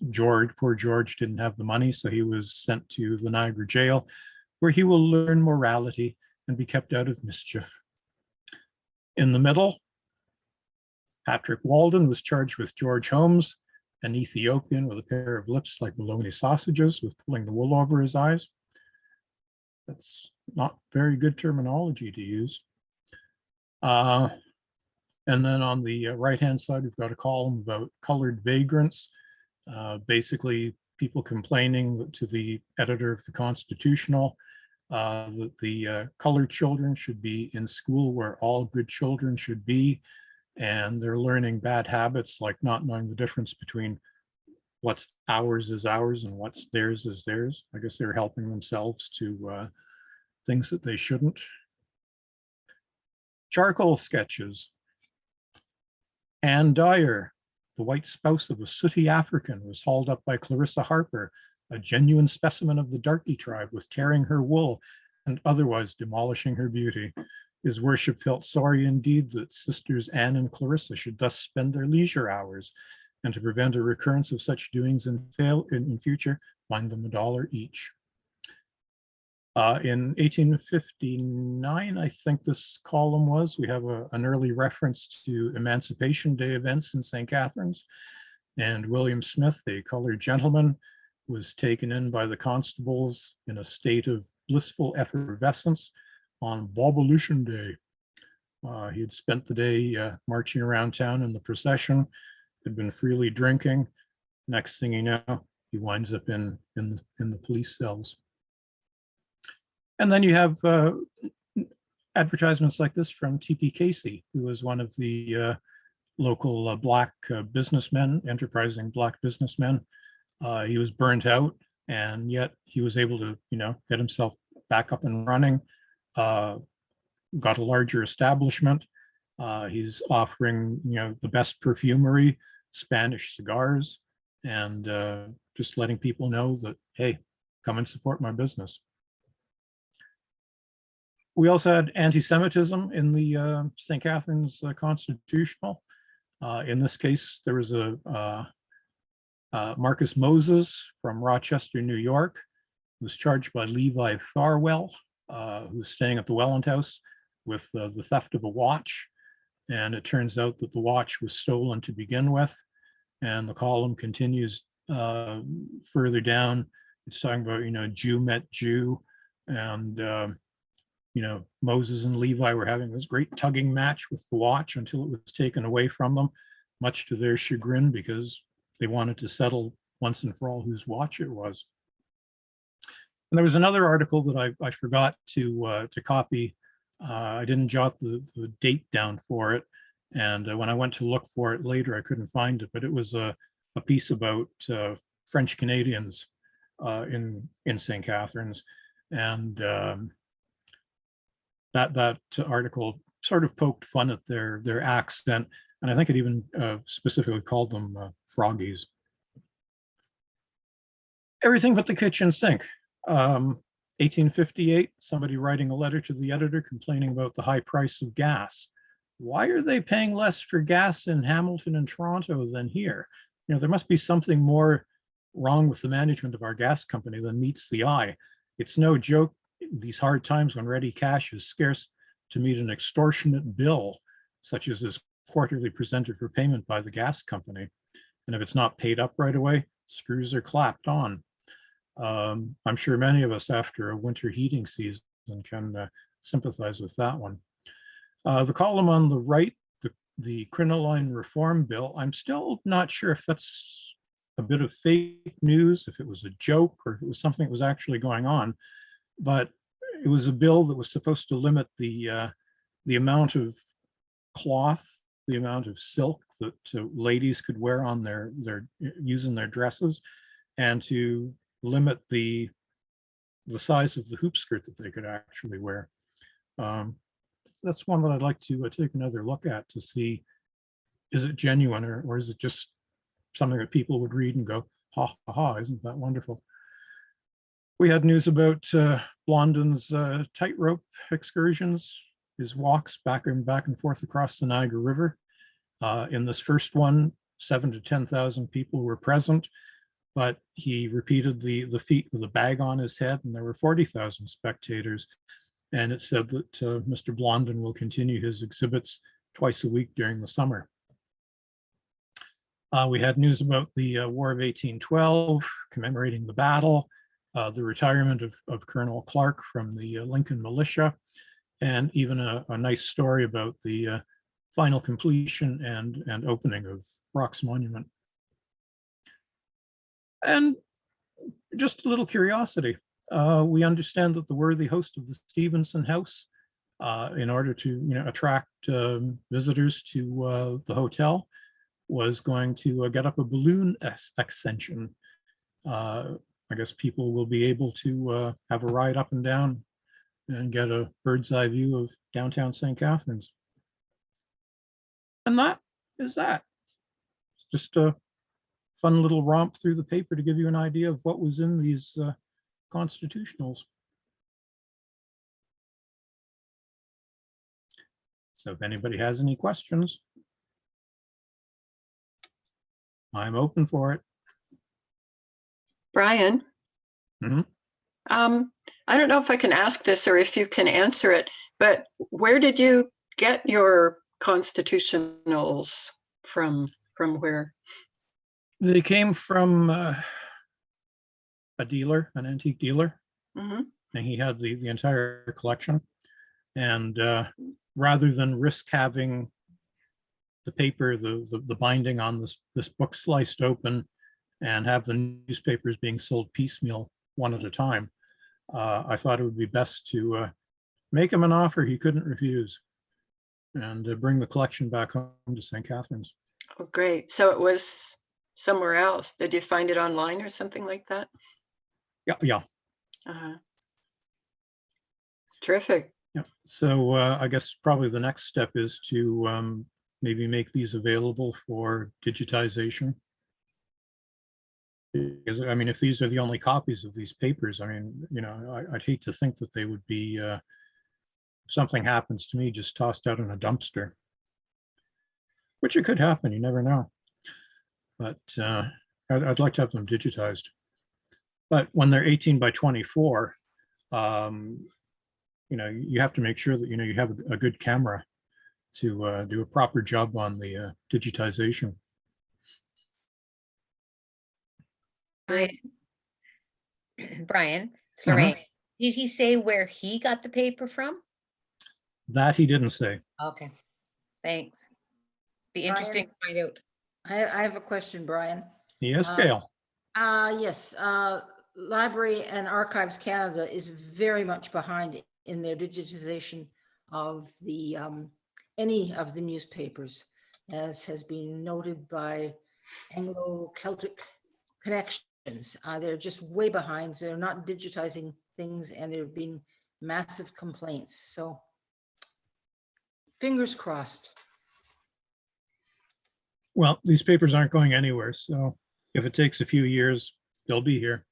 poor George didn't have the money, so he was sent to the Niagara jail, where he will learn morality and be kept out of mischief. In the middle, Patrick Walden was charged with George Holmes, an Ethiopian with a pair of lips like bologna sausages, with pulling the wool over his eyes. That's not very good terminology to use. And then on the right-hand side, we've got a column about colored vagrants, basically people complaining to the editor of the Constitutional that the colored children should be in school where all good children should be, and they're learning bad habits like not knowing the difference between what's ours is ours and what's theirs is theirs. I guess they're helping themselves to things that they shouldn't. Charcoal sketches. Anne Dyer, the white spouse of a sooty African, was hauled up by Clarissa Harper, a genuine specimen of the Darky tribe, with tearing her wool and otherwise demolishing her beauty. His worship felt sorry indeed that sisters Anne and Clarissa should thus spend their leisure hours, and to prevent a recurrence of such doings in future, find them $1 each. In 1859, I think this column was, we have an early reference to Emancipation Day events in St. Catharines. And William Smith, a colored gentleman, was taken in by the constables in a state of blissful effervescence on Bobolution Day. He had spent the day marching around town in the procession, had been freely drinking. Next thing you know, he winds up in the police cells. And then you have advertisements like this from T.P. Casey, who was one of the local Black businessmen, enterprising Black businessmen. He was burnt out, and yet he was able to, get himself back up and running, got a larger establishment. He's offering, the best perfumery, Spanish cigars, and just letting people know that, hey, come and support my business. We also had anti-Semitism in the St. Catharines Constitutional. In this case, there was a Marcus Moses from Rochester, New York, who was charged by Levi Farwell, who was staying at the Welland House with the theft of a watch. And it turns out that the watch was stolen to begin with. And the column continues further down. It's talking about, Jew met Jew, and Moses and Levi were having this great tugging match with the watch until it was taken away from them, much to their chagrin, because they wanted to settle once and for all whose watch it was. And there was another article that I forgot to copy. I didn't jot the date down for it, and when I went to look for it later, I couldn't find it. But it was a piece about French Canadians in St. Catharines, and that article sort of poked fun at their accent, and I think it even specifically called them froggies. Everything but the kitchen sink. 1858, somebody writing a letter to the editor complaining about the high price of gas. Why are they paying less for gas in Hamilton and Toronto than here? There must be something more wrong with the management of our gas company than meets the eye. It's no joke, these hard times when ready cash is scarce, to meet an extortionate bill, such as is quarterly presented for payment by the gas company. And if it's not paid up right away, screws are clapped on. I'm sure many of us after a winter heating season can sympathize with that one. The column on the right, the crinoline reform bill, I'm still not sure if that's a bit of fake news, if it was a joke, or if it was something that was actually going on. But it was a bill that was supposed to limit the amount of cloth, the amount of silk that ladies could wear on their using their dresses, and to limit the size of the hoop skirt that they could actually wear. That's one that I'd like to take another look at to see, is it genuine, or is it just something that people would read and go, ha ha ha, isn't that wonderful? We had news about Blondin's tightrope excursions, his walks back and forth across the Niagara River. In this first one, 7,000 to 10,000 people were present, but he repeated the feat with a bag on his head, and there were 40,000 spectators. And it said that Mr. Blondin will continue his exhibits twice a week during the summer. We had news about the War of 1812, commemorating the battle, the retirement of Colonel Clark from the Lincoln Militia, and even a nice story about the final completion and opening of Brock's Monument. And just a little curiosity. We understand that the worthy host of the Stevenson House, in order to attract visitors to the hotel, was going to get up a balloon ascension. I guess people will be able to have a ride up and down and get a bird's eye view of downtown St. Catharines. And that is that. It's just a fun little romp through the paper to give you an idea of what was in these constitutionals. So if anybody has any questions, I'm open for it. Brian? Mhm. I don't know if I can ask this or if you can answer it, but where did you get your constitutionals from? From where? They came from a dealer, an antique dealer, Mhm. and he had the entire collection. And rather than risk having the paper, the binding on this book sliced open and have the newspapers being sold piecemeal one at a time, I thought it would be best to make him an offer he couldn't refuse and bring the collection back home to St. Catharines. Oh, great. So it was somewhere else. Did you find it online or something like that? Yeah. Uh-huh. Terrific. Yeah. So I guess probably the next step is to maybe make these available for digitization. Because I mean, if these are the only copies of these papers, I mean, I'd hate to think that they would be, if something happens to me, just tossed out in a dumpster, which it could happen, you never know. But I'd like to have them digitized. But when they're 18 by 24, you have to make sure that you have a good camera to do a proper job on the digitization. Brian, it's Mhm. Lorraine. Did he say where he got the paper from? That he didn't say. Okay, thanks. Be interesting to find out. I have a question, Brian. Yes, Uh, Gail. Yes, Library and Archives Canada is very much behind in their digitization of the any of the newspapers, as has been noted by Anglo-Celtic Connections. They're just way behind. They're not digitizing things, and there have been massive complaints. So fingers crossed. Well, these papers aren't going anywhere, so if it takes a few years, they'll be here.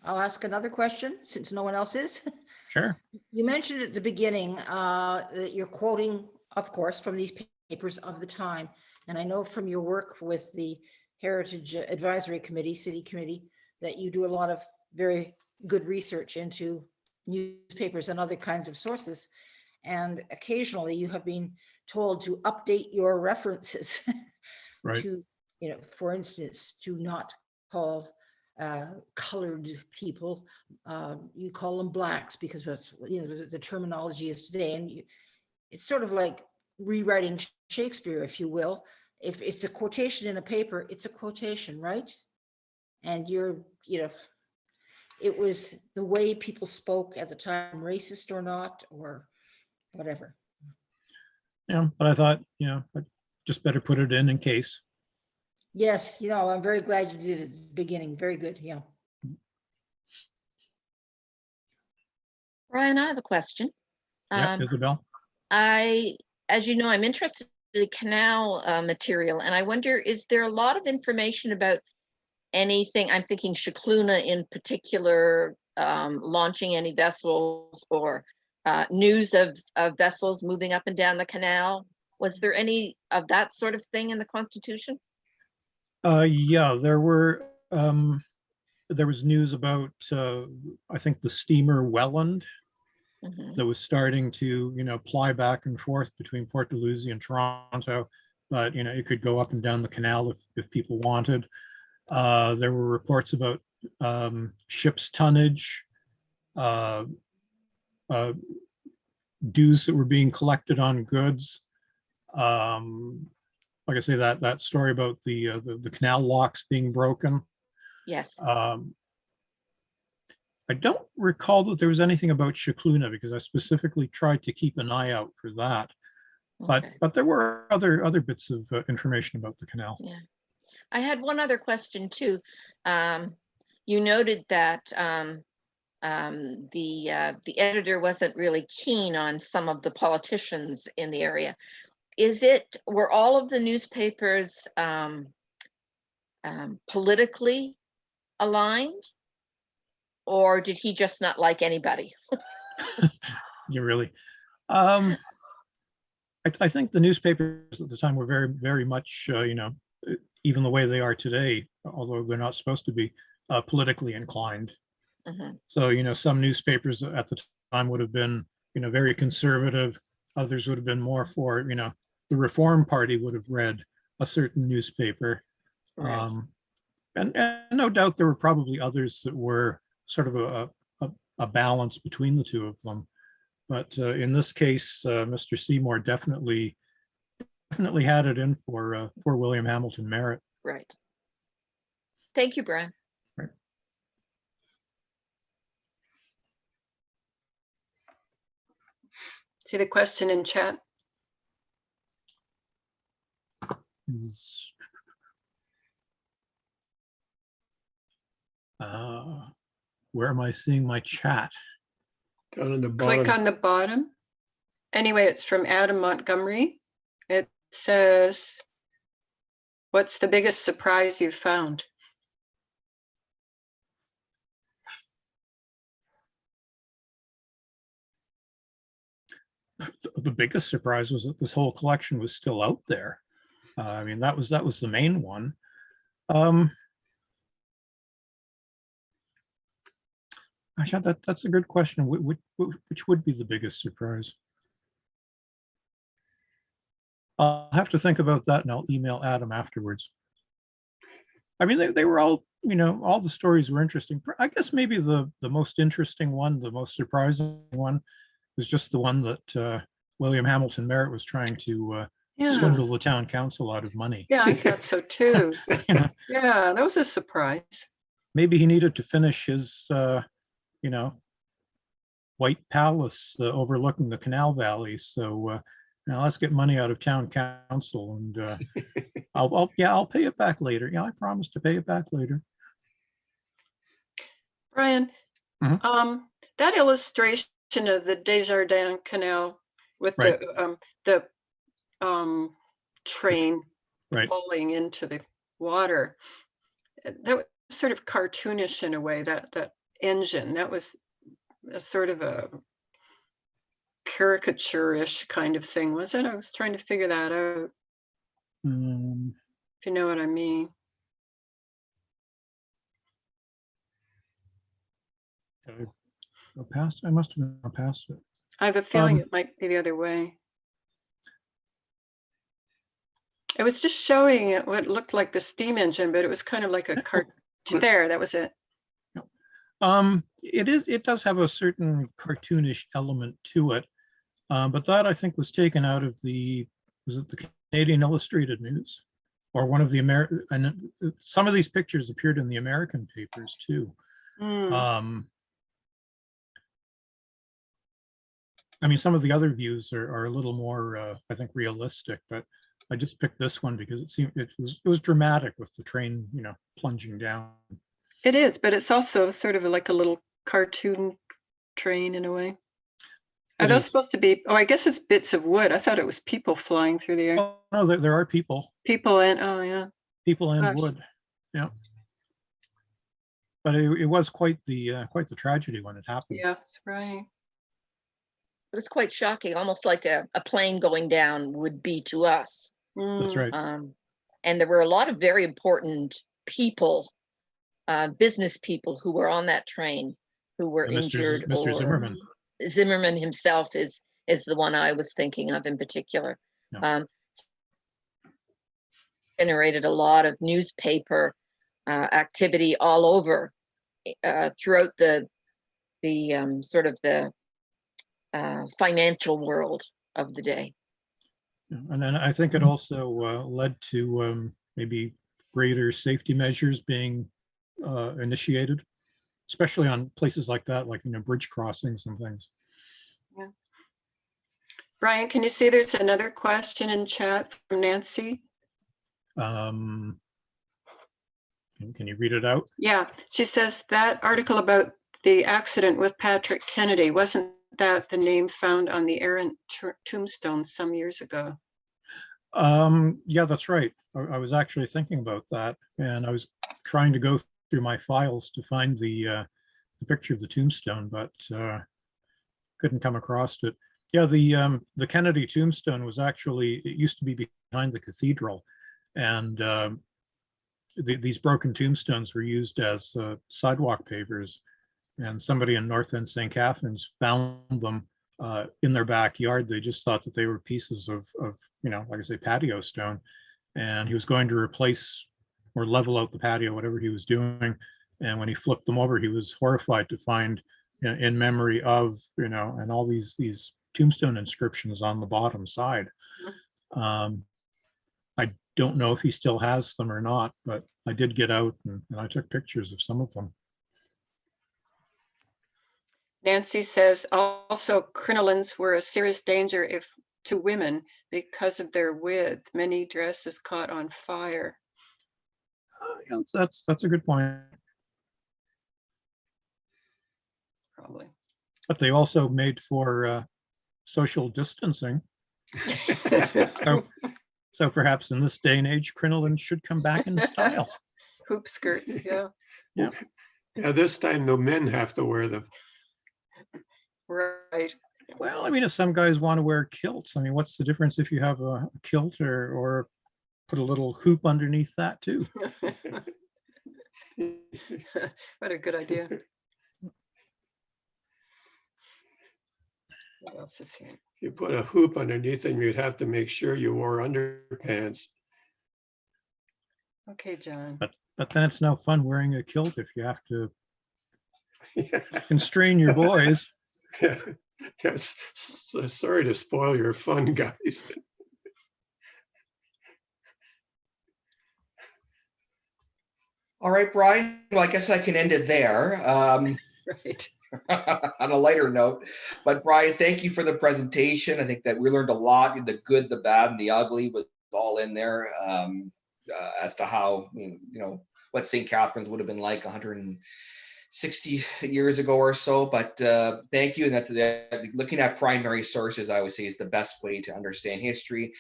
I'll ask another question since no one else is. Sure. You mentioned at the beginning that you're quoting, of course, from these papers of the time. And I know from your work with the Heritage Advisory Committee, City Committee, that you do a lot of very good research into newspapers and other kinds of sources. And occasionally you have been told to update your references Right. to, for instance, to not call colored people, you call them blacks because that's the terminology is today, and it's sort of like rewriting Shakespeare, if you will. If it's a quotation in a paper, it's a quotation, right? And it was the way people spoke at the time, racist or not, or whatever. Yeah, but I thought, I just better put it in case. Yes, I'm very glad you did it at the beginning. Very good, yeah. Brian, I have a question. Yeah, Isabel? As you know, I'm interested in the canal material, and I wonder, is there a lot of information about anything? I'm thinking Shikluna in particular, launching any vessels, or news of vessels moving up and down the canal. Was there any of that sort of thing in the Constitution? Yeah, there was news about, I think, the steamer Welland Mhm. that was starting to, ply back and forth between Port Dalhousie and Toronto, but, it could go up and down the canal if people wanted. There were reports about ships' tonnage, dues that were being collected on goods. Like I say, that story about the canal locks being broken. Yes. I don't recall that there was anything about Shikluna, because I specifically tried to keep an eye out for that. Okay. But there were other bits of information about the canal. Yeah. I had one other question too. You noted that the editor wasn't really keen on some of the politicians in the area. Were all of the newspapers politically aligned, or did he just not like anybody? You really. I think the newspapers at the time were very, very much, even the way they are today, although they're not supposed to be, politically inclined. Mhm. So, some newspapers at the time would have been, very conservative. Others would have been more for, the Reform Party would have read a certain newspaper. Right. And no doubt there were probably others that were sort of a balance between the two of them. But in this case, Mr. Seymour definitely had it in for William Hamilton Merritt. Right. Thank you, Brian. Right. See the question in chat? Where am I seeing my chat? Down in the Click bottom. on the bottom. Anyway, it's from Adam Montgomery. It says, what's the biggest surprise you've found? The biggest surprise was that this whole collection was still out there. I mean, that was the main one. Actually, that's a good question. Which would be the biggest surprise? I'll have to think about that, and I'll email Adam afterwards. I mean, they were all, all the stories were interesting. I guess maybe the most interesting one, the most surprising one, was just the one that William Hamilton Merritt was trying to Yeah, swindle the town council out of money. yeah, I thought so too. You know, Yeah, that was a surprise. maybe he needed to finish his, White Palace overlooking the Canal Valley. So now let's get money out of town council, and I'll pay it back later. Yeah, I promise to pay it back later. Brian, Mhm. that illustration of the Desjardins Canal with Right. the train Right. falling into the water, that was sort of cartoonish in a way. That engine, that was a sort of a caricature-ish kind of thing, was it? I was trying to figure that out, if you know what I mean. I must have gone past it. I have a feeling it might be the other way. It was just showing it what looked like the steam engine, but it was kind of like a cart. There, that was it. It does have a certain cartoonish element to it, but that I think was taken out of was it the Canadian Illustrated News? or one of the American, and some of these pictures appeared in the American papers too. Mm, I mean, some of the other views are a little more, I think, realistic, but I just picked this one because it was dramatic with the train, you know, plunging down. it is, but it's also sort of like a little cartoon train in a way. Are It those is. supposed to be, oh, I guess it's bits of wood. I thought it was people flying through the air. Oh, no, there are people Oh yeah. and Gosh. wood. Yeah. But it was quite the tragedy when it happened. Yeah, that's right. It was quite shocking, almost like a plane going down would be to us. That's Mm, right. And there were a lot of very important people, business people who were on that train who were injured. Mr. Or Zimmerman. Zimmerman himself is the one I was thinking of in particular. Yeah. Generated a lot of newspaper activity all over throughout the sort of the financial world of the day. Yeah, and then I think it also led to maybe greater safety measures being initiated, especially on places like that, like, you know, bridge crossings and things. Brian, can you see there's another question in chat from Nancy? Can you read it out? Yeah, she says that article about the accident with Patrick Kennedy, wasn't that the name found on the errant tombstone some years ago? Yeah, that's right. I was actually thinking about that, and I was trying to go through my files to find the picture of the tombstone, but couldn't come across it. Yeah, the Kennedy tombstone was actually, it used to be behind the cathedral, and these broken tombstones were used as sidewalk pavers, and somebody in North End St. Catharines found them in their backyard. They just thought that they were pieces of, you know, like I say, patio stone, and he was going to replace or level out the patio, whatever he was doing. And when he flipped them over, he was horrified to find, you know, in memory of, you know, and all these tombstone inscriptions on the bottom side. I don't know if he still has them or not, but I did get out and I took pictures of some of them. Nancy says also crinolines were a serious danger to women because of their width. Many dresses caught on fire. Yeah, that's a good point. Probably. But they also made for social distancing. So perhaps in this day and age, crinolines should come back in style. Hoop skirts, yeah. Yeah. Yeah, this time the men have to wear them. Right. Well, I mean, if some guys want to wear kilts, I mean, what's the difference if you have a kilt or put a little hoop underneath that too? What a good idea. What else is here? You put a hoop underneath them, you'd have to make sure you wore underpants. Okay, John. But then it's no fun wearing a kilt if you have to Yeah. constrain your boys. Yeah. Yes. So sorry to spoil your fun, guys. All right, Brian. Well, I guess I can end it there. Right. On a lighter note. But Brian, thank you for the presentation. I think that we learned a lot. The good, the bad, and the ugly was all in there as to how, you know, what St. Catharines would have been like 160 years ago or so. But thank you. And that's looking at primary sources, I always say, is the best way to understand history.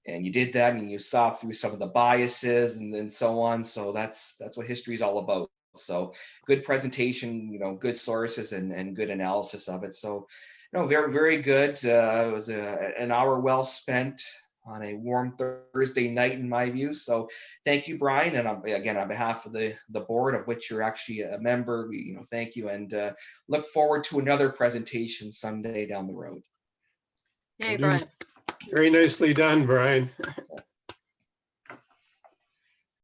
And you did that, and you saw through some of the biases and so on. So that's what history is all about. So good presentation, you know, good sources and good analysis of it. So, you know, very, very good. It was an hour well spent on a warm Thursday night, in my view. So thank you, Brian. And again, on behalf of the board, of which you're actually a member, we, you know, thank you, and look forward to another presentation someday down the road. Yay, Will do. Brian. Very nicely done, Brian.